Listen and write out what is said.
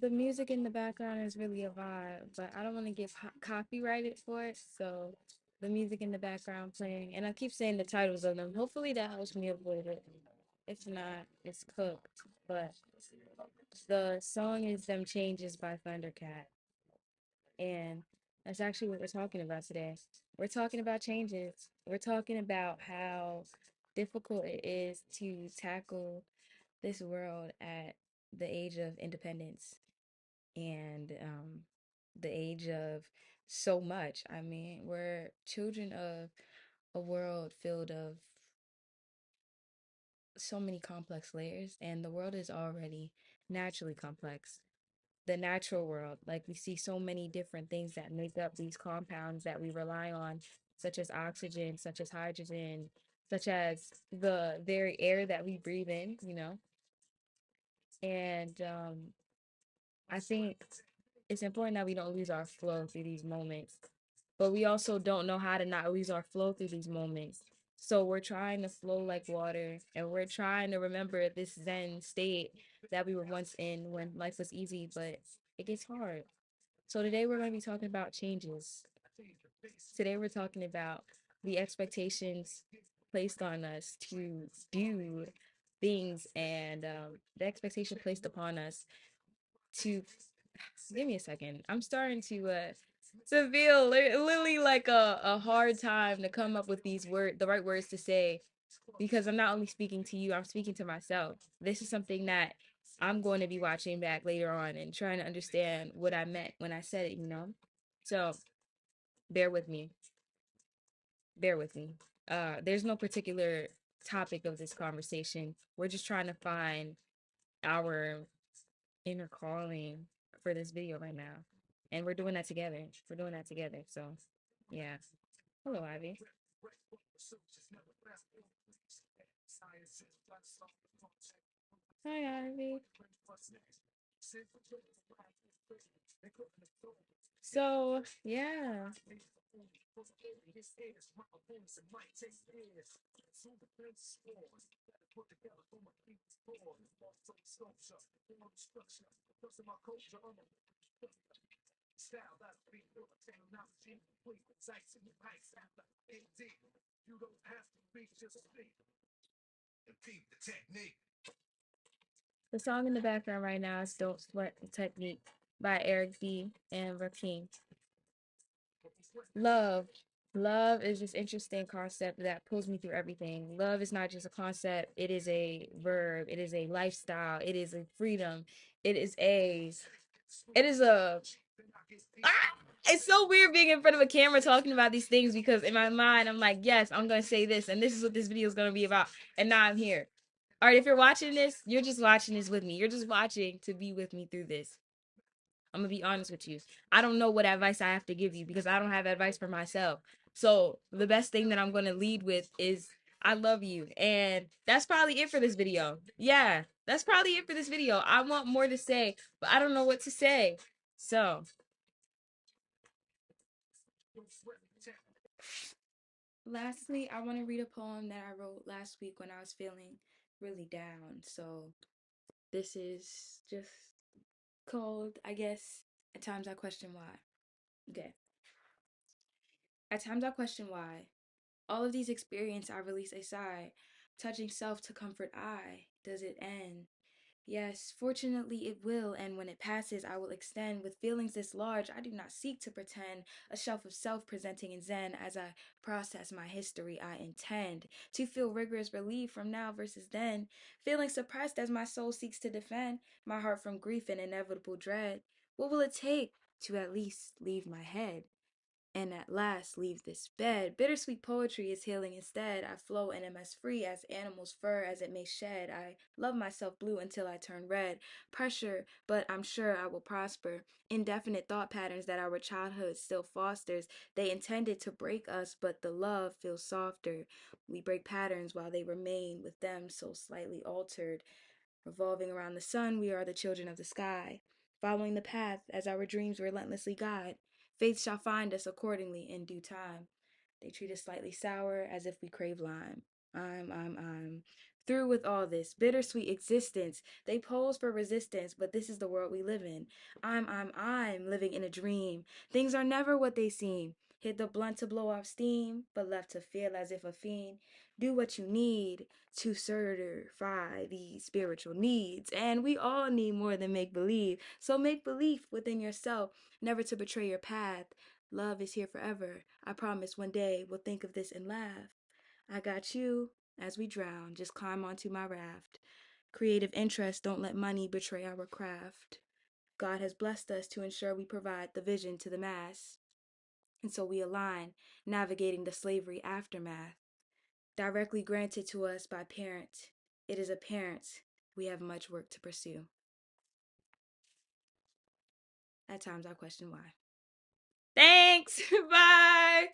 The music in the background is really a vibe, but I don't want to get copyrighted for it. So the music in the background playing, and I keep saying the titles of them. Hopefully that helps me avoid it. If not, it's cooked. But the song is "Them Changes" by Thundercat, and that's actually what we're talking about today. We're talking about changes. We're talking about how difficult it is to tackle this world at the age of independence and the age of so much. I mean, we're children of a world filled of so many complex layers, and the world is already naturally complex. The natural world, like we see so many different things that make up these compounds that we rely on, such as oxygen, such as hydrogen, such as the very air that we breathe in, and I think it's important that we don't lose our flow through these moments, but we also don't know how to not lose our flow through these moments. So we're trying to flow like water, and we're trying to remember this Zen state that we were once in when life was easy, but it gets hard. So today we're going to be talking about changes. Today we're talking about the expectations placed on us to do things and the expectation placed upon us to give me a second. I'm starting to feel literally like a hard time to come up with the right words to say because I'm not only speaking to you, I'm speaking to myself. This is something that I'm going to be watching back later on and trying to understand what I meant when I said it. So bear with me. Bear with me. There's no particular topic of this conversation. We're just trying to find our inner calling for this video right now. And we're doing that together. We're doing that together. So, yeah. Hello, Ivy. Hi, Ivy. So, yeah. The song in the background right now is Don't Sweat the Technique by Eric B. and Rakim. Love. Love is this interesting concept that pulls me through everything. Love is not just a concept, it is a verb, it is a lifestyle, it is a freedom, it is a it is a ah! It's so weird being in front of a camera talking about these things because in my mind I'm like, yes, I'm gonna say this, and this is what this video is gonna be about, and now I'm here. All right, if you're watching this, you're just watching this with me. You're just watching to be with me through this. I'm gonna be honest with you. I don't know what advice I have to give you because I don't have advice for myself. So the best thing that I'm gonna lead with is I love you. And that's probably it for this video. Yeah, that's probably it for this video. I want more to say, but I don't know what to say. So lastly, I want to read a poem that I wrote last week when I was feeling really down. So this is just called, I guess, At Times I Question Why. Okay. At times I question why. All of these experience I release a sigh, touching self to comfort I. Does it end? Yes, fortunately it will, and when it passes, I will extend. With feelings this large, I do not seek to pretend. A shelf of self presenting in Zen as I process my history, I intend to feel rigorous relief from now versus then. Feeling suppressed as my soul seeks to defend my heart from grief and inevitable dread. What will it take to at least leave my head? And at last leave this bed. Bittersweet poetry is healing instead. I flow and am as free as animal's fur as it may shed. I love myself blue until I turn red. Pressure, but I'm sure I will prosper. Indefinite thought patterns that our childhood still fosters. They intended to break us, but the love feels softer. We break patterns while they remain with them so slightly altered. Revolving around the sun, we are the children of the sky, following the path as our dreams relentlessly guide. Faith shall find us accordingly in due time. They treat us slightly sour as if we crave lime. I'm Through with all this bittersweet existence, they pose for resistance, but this is the world we live in. I'm living in a dream. Things are never what they seem. Hit the blunt to blow off steam, but left to feel as if a fiend. Do what you need to certify these spiritual needs. And we all need more than make believe. So make belief within yourself, never to betray your path. Love is here forever. I promise one day we'll think of this and laugh. I got you as we drown. Just climb onto my raft. Creative interests don't let money betray our craft. God has blessed us to ensure we provide the vision to the mass. And so we align, navigating the slavery aftermath. Directly granted to us by parents, it is apparent we have much work to pursue. At times I question why. Thanks! Bye!